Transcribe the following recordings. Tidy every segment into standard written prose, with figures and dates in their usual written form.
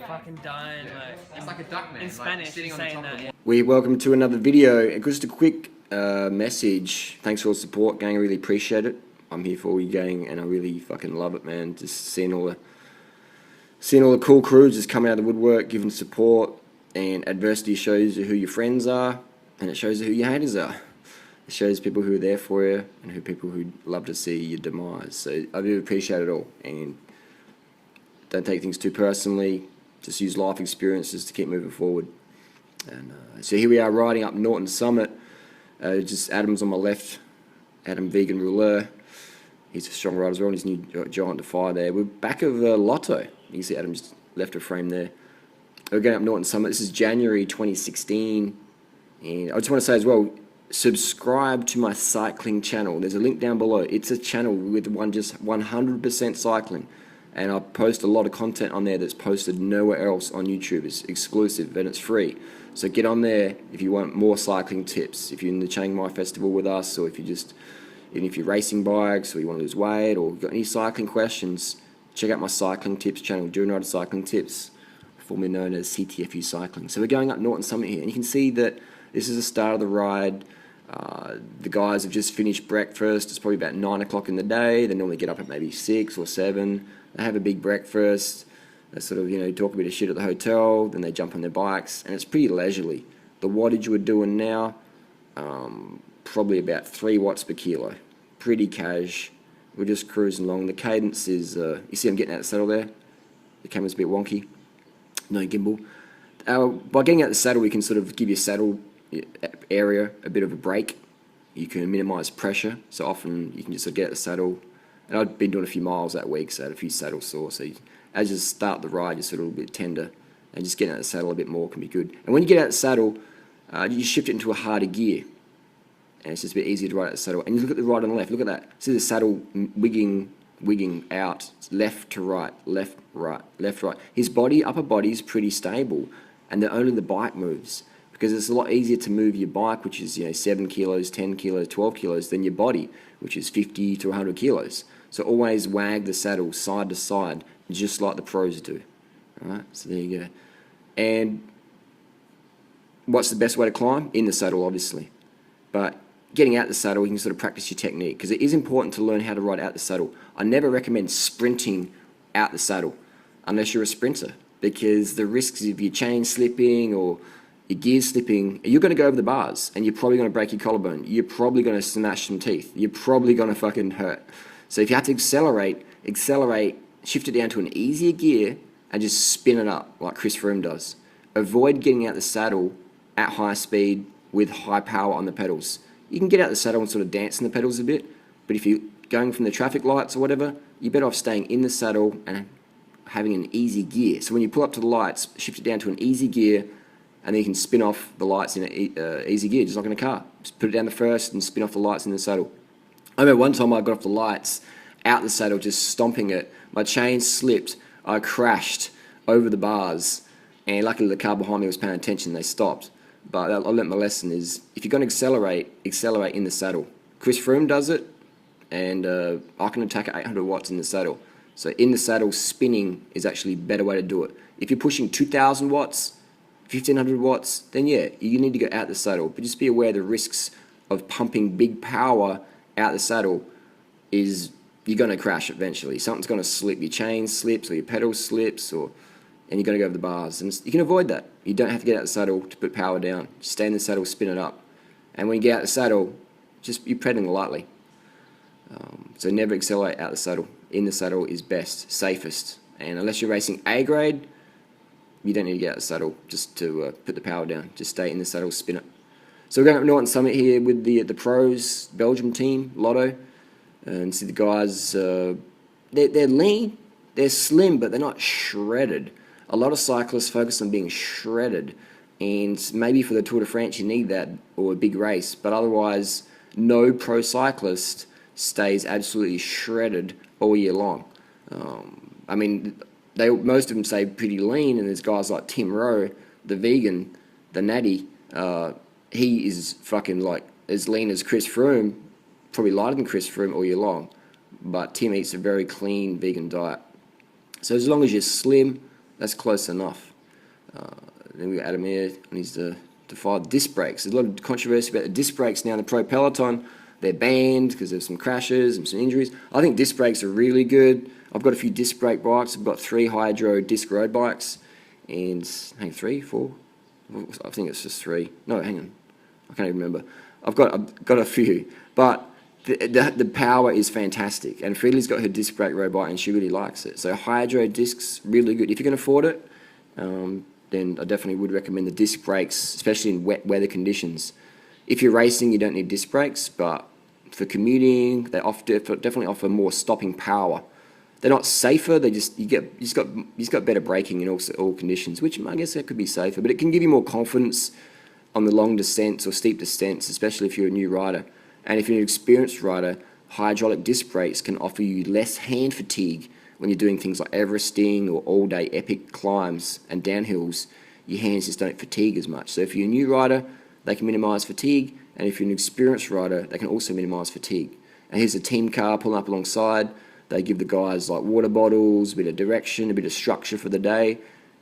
fucking dying, like, It's like a duck, man. in Spanish, sitting on the saying top of the that. wall. We welcome to another video. And just a quick message. Thanks for all the support, gang. I really appreciate it. I'm here for all you, gang, and I really fucking love it, man. Just seeing all the cool crews just coming out of the woodwork, giving support. And adversity shows you who your friends are, and it shows you who your haters are. It shows people who are there for you and who people who love to see your demise. So I do appreciate it all, and don't take things too personally. Just use life experiences to keep moving forward. And so here we are riding up Norton Summit. Just Adam's on my left, Adam Vegan Rouleur. He's a strong rider as well, and his new Giant Defy there. We're back of Lotto. You can see Adam just left a frame there. We're going up Norton Summit. This is January 2016. And I just want to say as well, subscribe to my cycling channel. There's a link down below. It's a channel with just 100% cycling. And I post a lot of content on there that's posted nowhere else on YouTube. It's exclusive and it's free. So get on there if you want more cycling tips. If you're in the Chiang Mai Festival with us, or if you're racing bikes, or you want to lose weight, or you've got any cycling questions, check out my cycling tips channel, Doing Rider Cycling Tips, formerly known as CTFU Cycling. So we're going up Norton Summit here, and you can see that this is the start of the ride. The guys have just finished breakfast. It's probably about 9 o'clock in the day. They normally get up at maybe 6 or 7. They have a big breakfast. They sort of, talk a bit of shit at the hotel. Then they jump on their bikes, and it's pretty leisurely. The wattage we're doing now, probably about 3 watts per kilo. Pretty cash. We're just cruising along. The cadence is, you see I'm getting out of the saddle there? The camera's a bit wonky. No gimbal. By getting out of the saddle, we can sort of give your saddle area a bit of a break. You can minimise pressure, so often you can just sort of get out of the saddle. And I've been doing a few miles that week, so I had a few saddle sore. So as you start the ride, you're sort of a little bit tender, and just getting out of the saddle a bit more can be good. And when you get out of the saddle, you shift it into a harder gear, and it's just a bit easier to ride out the saddle. And you look at the ride on the left. Look at that. See the saddle wigging out, left to right, left, right, left, right. His upper body is pretty stable, and only the bike moves. Because it's a lot easier to move your bike, which is 7 kilos, 10 kilos, 12 kilos, than your body, which is 50 to 100 kilos. So always wag the saddle side to side, just like the pros do. All right, so there you go. And what's the best way to climb? In the saddle, obviously. But getting out the saddle, you can sort of practice your technique, because it is important to learn how to ride out the saddle. I never recommend sprinting out the saddle unless you're a sprinter, because the risks of your chain slipping or your gears slipping, you're going to go over the bars, and you're probably going to break your collarbone. You're probably going to smash some teeth. You're probably going to fucking hurt. So if you have to accelerate, shift it down to an easier gear, and just spin it up like Chris Froome does. Avoid getting out the saddle at high speed with high power on the pedals. You can get out the saddle and sort of dance in the pedals a bit, but if you're going from the traffic lights or whatever, you're better off staying in the saddle and having an easy gear. So when you pull up to the lights, shift it down to an easy gear, and then you can spin off the lights in an easy gear, just like in a car. Just put it down the first and spin off the lights in the saddle. I remember one time I got off the lights, out the saddle, just stomping it. My chain slipped. I crashed over the bars, and luckily the car behind me was paying attention. They stopped. But I learnt my lesson is, if you're going to accelerate in the saddle. Chris Froome does it, and I can attack at 800 watts in the saddle. So in the saddle, spinning is actually a better way to do it. If you're pushing 2,000 watts, 1,500 watts, then yeah, you need to go out the saddle. But just be aware the risks of pumping big power out the saddle is you're going to crash eventually. Something's going to slip. Your chain slips, or your pedal slips, and you're going to go over the bars. And you can avoid that. You don't have to get out the saddle to put power down. Just stay in the saddle, spin it up. And when you get out the saddle, you're pedaling lightly. So never accelerate out the saddle. In the saddle is best, safest. And unless you're racing A grade, you don't need to get out the saddle just to put the power down. Just stay in the saddle, spin it. So we're going up Norton Summit here with the pros, Belgium team, Lotto. And see the guys, they're lean, they're slim, but they're not shredded. A lot of cyclists focus on being shredded. And maybe for the Tour de France you need that, or a big race. But otherwise, no pro cyclist stays absolutely shredded all year long. I mean, most of them stay pretty lean, and there's guys like Tim Rowe, the vegan, the natty. He is fucking like as lean as Chris Froome, probably lighter than Chris Froome all year long. But Tim eats a very clean vegan diet. So as long as you're slim, That's close enough. Then we got Adam here, and he's the five disc brakes. There's a lot of controversy about the disc brakes now in the pro peloton. They're banned because there's some crashes and some injuries. I think disc brakes are really good. I've got a few disc brake bikes. I've got 3 hydro disc road bikes, and 3, 4. I think it's just 3. No, hang on, I can't even remember. I've got a few, but the power is fantastic. And Friedli's got her disc brake road bike, and she really likes it. So hydro discs, really good. If you can afford it, then I definitely would recommend the disc brakes, especially in wet weather conditions. If you're racing, you don't need disc brakes, but for commuting, they definitely offer more stopping power. They're not safer. You just got better braking in all conditions, which I guess that could be safer. But it can give you more confidence on the long descents or steep descents, especially if you're a new rider. And if you're an experienced rider, hydraulic disc brakes can offer you less hand fatigue when you're doing things like Everesting or all-day epic climbs and downhills. Your hands just don't fatigue as much. So if you're a new rider, they can minimise fatigue, and if you're an experienced rider, they can also minimise fatigue. And here's a team car pulling up alongside. They give the guys like water bottles, a bit of direction, a bit of structure for the day.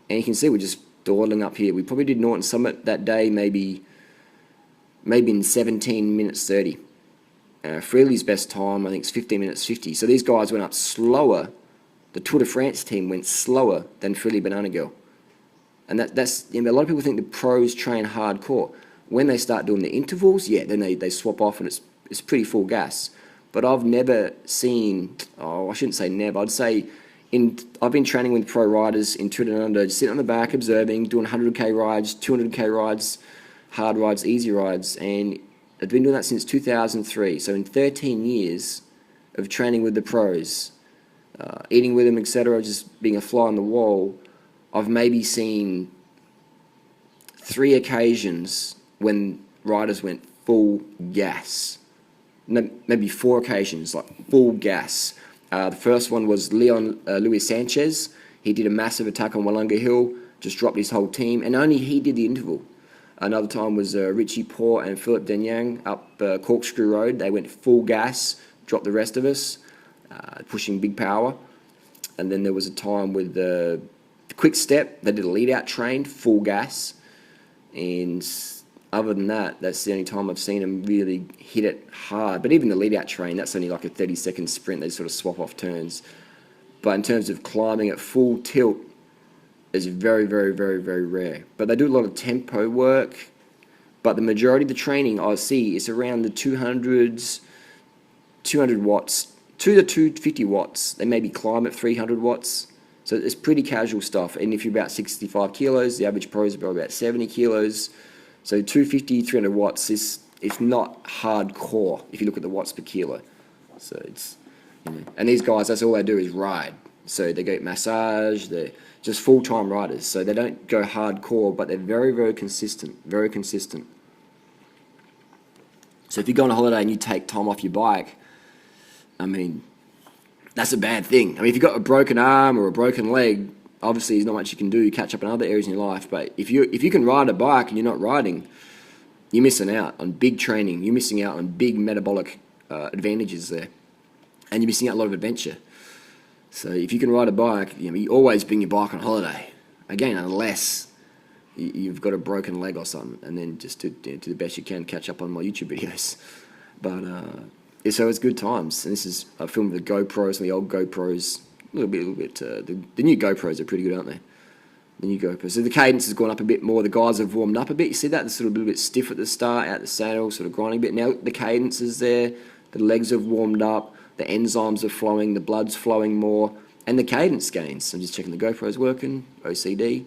And you can see we're just dawdling up here. We probably did Norton Summit that day, maybe in 17 minutes 30. Freely's best time, I think, is 15 minutes 50. So these guys went up slower. The Tour de France team went slower than Freely Banana Girl. And that's a lot of people think the pros train hardcore. When they start doing the intervals, yeah, then they swap off and it's pretty full gas. But I've never seen, I shouldn't say never, I'd say I've been training with pro riders in Tour Down Under, sitting on the back, observing, doing 100k rides, 200k rides, hard rides, easy rides, and I've been doing that since 2003. So in 13 years of training with the pros, eating with them, etc., just being a fly on the wall, I've maybe seen 3 occasions when riders went full gas. No, maybe 4 occasions, like full gas. The first one was Luis Sanchez. He did a massive attack on Wollonga Hill, just dropped his whole team, and only he did the interval. Another time was Richie Poor and Philip Denyang up Corkscrew Road. They went full gas, dropped the rest of us, pushing big power. And then there was a time with the Quick Step. They did a lead-out train, full gas. And other than that, that's the only time I've seen them really hit it hard. But even the lead-out train, that's only like a 30-second sprint. They sort of swap off turns. But in terms of climbing at full tilt, it's very, very, very, very rare. But they do a lot of tempo work. But the majority of the training I see is around the 200s, 200 watts, 2 to 250 watts. They maybe climb at 300 watts. So it's pretty casual stuff. And if you're about 65 kilos, the average pro is about 70 kilos. So 250, 300 watts is not hardcore if you look at the watts per kilo. So it's, and these guys, that's all they do is ride. So they get massage, they're just full-time riders. So they don't go hardcore, but they're very, very consistent, very consistent. So if you go on a holiday and you take time off your bike, I mean, that's a bad thing. I mean, if you've got a broken arm or a broken leg, obviously there's not much you can do. You catch up in other areas in your life. But if you can ride a bike and you're not riding, you're missing out on big training. You're missing out on big metabolic advantages there. And you're missing out on a lot of adventure. So if you can ride a bike, you always bring your bike on holiday. Again, unless you've got a broken leg or something. And then just to the best you can, catch up on my YouTube videos. But so it's good times. And this is a film with the GoPros and the old GoPros. A little bit. The new GoPros are pretty good, aren't they? The new GoPros. So the cadence has gone up a bit more. The guys have warmed up a bit. You see that? They're sort of a little bit stiff at the start, out the saddle, sort of grinding a bit. Now the cadence is there. The legs have warmed up. The enzymes are flowing. The blood's flowing more. And the cadence gains. I'm just checking the GoPro's working. OCD.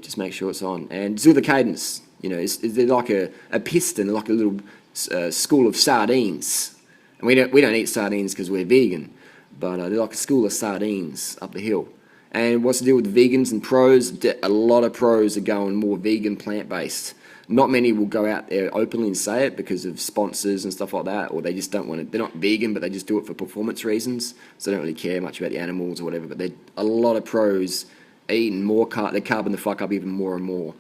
Just make sure it's on. And do the cadence. They're like a piston, like a little school of sardines. And we don't eat sardines because we're vegan. But they're like a school of sardines up the hill. And what's the deal with the vegans and pros? A lot of pros are going more vegan, plant-based. Not many will go out there openly and say it because of sponsors and stuff like that, or they just don't want it. They're not vegan, but they just do it for performance reasons, so they don't really care much about the animals or whatever. But a lot of pros are eating more they're carbing the fuck up even more and more.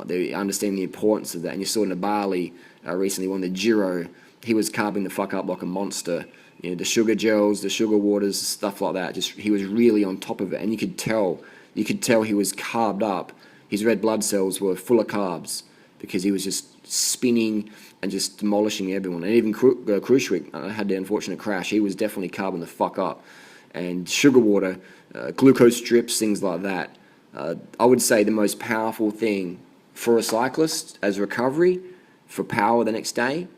They understand the importance of that. And you saw Nibali recently won the Giro. He was carbing the fuck up like a monster. The sugar gels, the sugar waters, stuff like that. He was really on top of it, and you could tell You could tell he was carbed up. His red blood cells were full of carbs because he was just spinning and just demolishing everyone. And even Krushwik had the unfortunate crash. He was definitely carbing the fuck up. And sugar water, glucose strips, things like that. I would say the most powerful thing for a cyclist as recovery for power the next day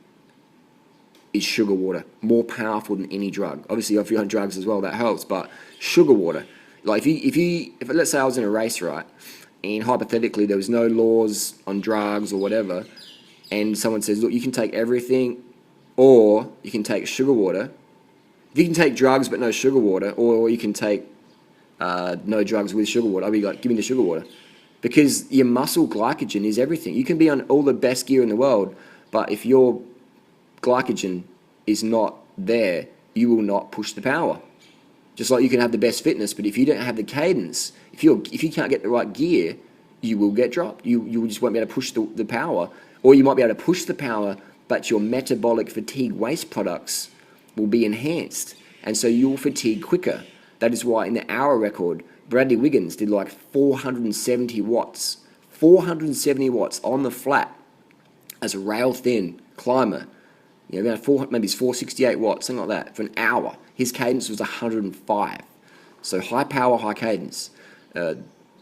is sugar water. More powerful than any drug. Obviously, if you're on drugs as well, that helps. But sugar water, like if let's say I was in a race, right, and hypothetically there was no laws on drugs or whatever, and someone says, look, you can take everything, or you can take sugar water. If you can take drugs but no sugar water, or you can take no drugs with sugar water, I'd be like, give me the sugar water. Because your muscle glycogen is everything. You can be on all the best gear in the world, but if your glycogen is not there, you will not push the power. Just like you can have the best fitness, but if you don't have the cadence, if you can't get the right gear, you will get dropped. You just won't be able to push the power, or you might be able to push the power, but your metabolic fatigue waste products will be enhanced, and so you'll fatigue quicker. That is why in the hour record, Bradley Wiggins did like 470 watts. 470 watts on the flat as a rail-thin climber. You know, maybe it's 468 watts, something like that, for an hour. His cadence was 105. So high power, high cadence.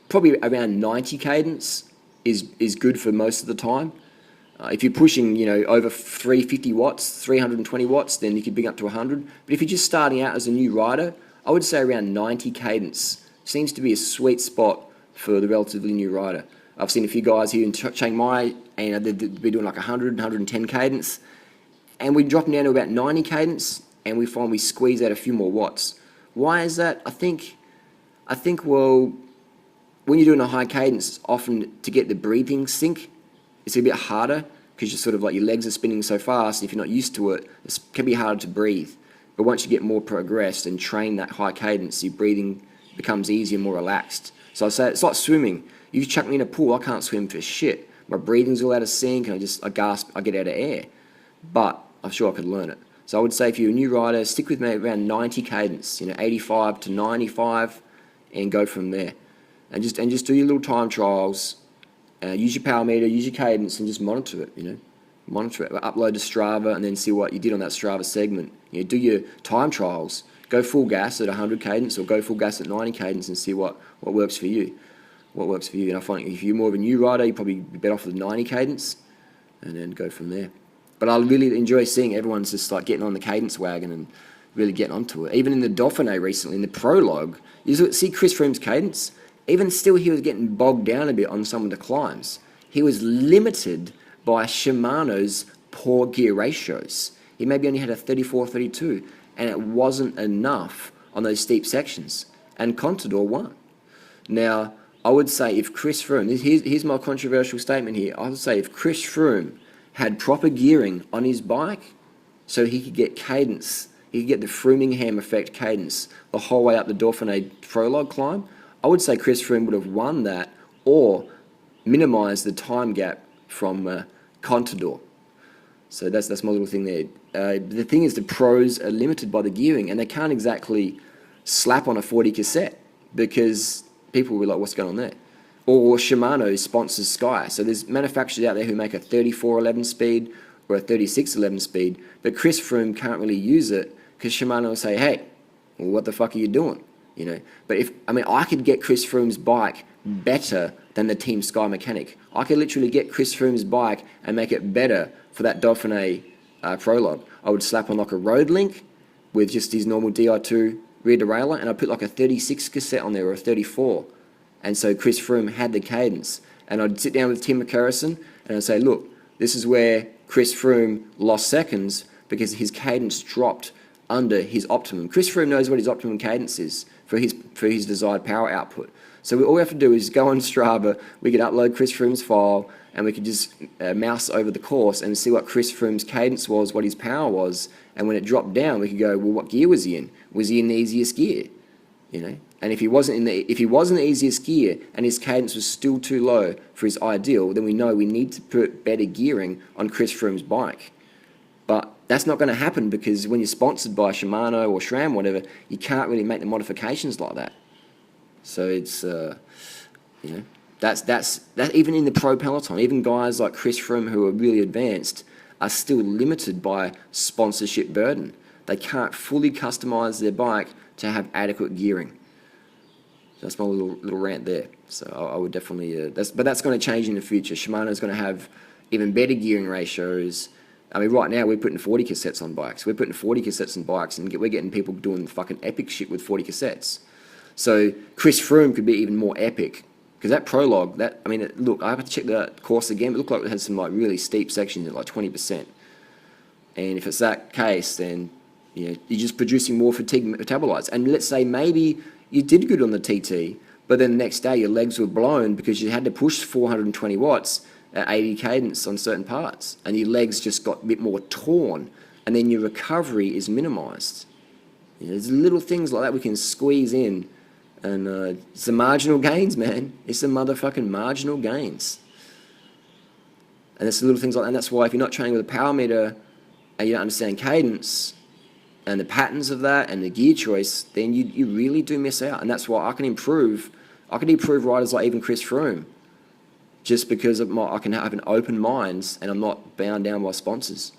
Probably around 90 cadence is good for most of the time. If you're pushing, over 350 watts, 320 watts, then you could bring up to 100. But if you're just starting out as a new rider, I would say around 90 cadence seems to be a sweet spot for the relatively new rider. I've seen a few guys here in Chiang Mai, and they'd be doing like 100, 110 cadence, and we're dropping down to about 90 cadence, and we find we squeeze out a few more watts. Why is that? I think, well, when you're doing a high cadence, often to get the breathing sync, it's a bit harder because you're sort of like your legs are spinning so fast. If you're not used to it, it can be harder to breathe. But once you get more progressed and train that high cadence, your breathing becomes easier, more relaxed. So I say it's like swimming. You chuck me in a pool, I can't swim for shit. My breathing's all out of sync, and I gasp, I get out of air. But I'm sure I could learn it. So I would say if you're a new rider, stick with me around 90 cadence, 85 to 95, and go from there. And just do your little time trials. Use your power meter, use your cadence, and just monitor it. Monitor it. Upload to Strava, and then see what you did on that Strava segment. Do your time trials. Go full gas at 100 cadence, or go full gas at 90 cadence, and see what works for you. What works for you. And I find if you're more of a new rider, you probably be better off with 90 cadence, and then go from there. But I really enjoy seeing everyone's just like getting on the cadence wagon and really getting onto it. Even in the Dauphiné recently, in the prologue, you see Chris Froome's cadence. Even still, he was getting bogged down a bit on some of the climbs. He was limited by Shimano's poor gear ratios. He maybe only had a 34, 32, and it wasn't enough on those steep sections. And Contador won. Now, I would say if Chris Froome, here's my controversial statement here, I would say if Chris Froome had proper gearing on his bike so he could get cadence, he could get the Froomingham effect cadence the whole way up the Dauphiné prologue climb, I would say Chris Froome would have won that or minimised the time gap from Contador. So that's my little thing there. The thing is the pros are limited by the gearing, and they can't exactly slap on a 40 cassette because people will be like, what's going on there? Or Shimano sponsors Sky. So there's manufacturers out there who make a 3411 speed or a 3611 speed, but Chris Froome can't really use it because Shimano will say, hey, well, what the fuck are you doing? But I could get Chris Froome's bike better than the Team Sky mechanic. I could literally get Chris Froome's bike and make it better for that Dauphiné prologue. I would slap on like a road link with just his normal Di2 rear derailleur, and I'd put like a 36 cassette on there or a 34. And so Chris Froome had the cadence. And I'd sit down with Tim McCarrison and I'd say, look, this is where Chris Froome lost seconds because his cadence dropped under his optimum. Chris Froome knows what his optimum cadence is for his desired power output. So all we have to do is go on Strava, we could upload Chris Froome's file, and we could just mouse over the course and see what Chris Froome's cadence was, what his power was, and when it dropped down, we could go, well, what gear was he in? Was he in the easiest gear? And if he wasn't in the easiest gear and his cadence was still too low for his ideal, then we know we need to put better gearing on Chris Froome's bike. But that's not going to happen because when you're sponsored by Shimano or SRAM, whatever, you can't really make the modifications like that. So it's that's even in the pro peloton, even guys like Chris Froome who are really advanced are still limited by sponsorship burden. They can't fully customize their bike to have adequate gearing. So that's my little rant there. So I would definitely but that's going to change in the future. Shimano's going to have even better gearing ratios. I mean, right now we're putting 40 cassettes on bikes. We're putting 40 cassettes on bikes, and we're getting people doing fucking epic shit with 40 cassettes. So Chris Froome could be even more epic. Because that prologue, look, I have to check the course again. It looked like it had some like really steep sections at like 20%. And if it's that case, then you're just producing more fatigue metabolites. And let's say maybe you did good on the TT, but then the next day your legs were blown because you had to push 420 watts at 80 cadence on certain parts, and your legs just got a bit more torn, and then your recovery is minimized. There's little things like that we can squeeze in. And it's the marginal gains, man. It's the motherfucking marginal gains. And it's the little things like that. And that's why if you're not training with a power meter and you don't understand cadence and the patterns of that and the gear choice, then you really do miss out. And that's why I can improve riders like even Chris Froome, just because I can have an open mind and I'm not bound down by sponsors.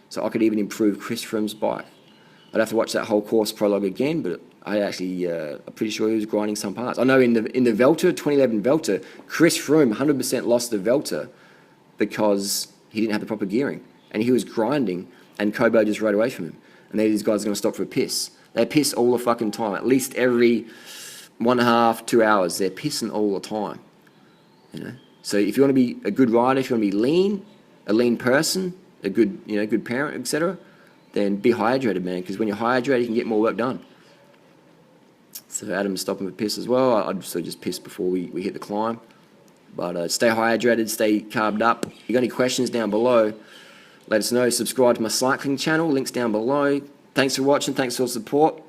So I could even improve Chris Froome's bike. I'd have to watch that whole course prologue again, but I actually, I'm pretty sure he was grinding some parts. I know in the Velter, 2011 Velter, Chris Froome 100% lost the Velter because he didn't have the proper gearing. And he was grinding, and Kobo just rode away from him. And then these guys are going to stop for a piss. They piss all the fucking time. At least every 1.5, 2 hours, they're pissing all the time. So if you want to be a good rider, if you want to be lean, a lean person, a good, good parent, etc., then be hydrated, man. Because when you're hydrated, you can get more work done. So Adam's stopping for piss as well. I'd still just piss before we hit the climb. But stay hydrated, stay carbed up. If you got any questions down below, let us know. Subscribe to my cycling channel, links down below. Thanks for watching, thanks for your support.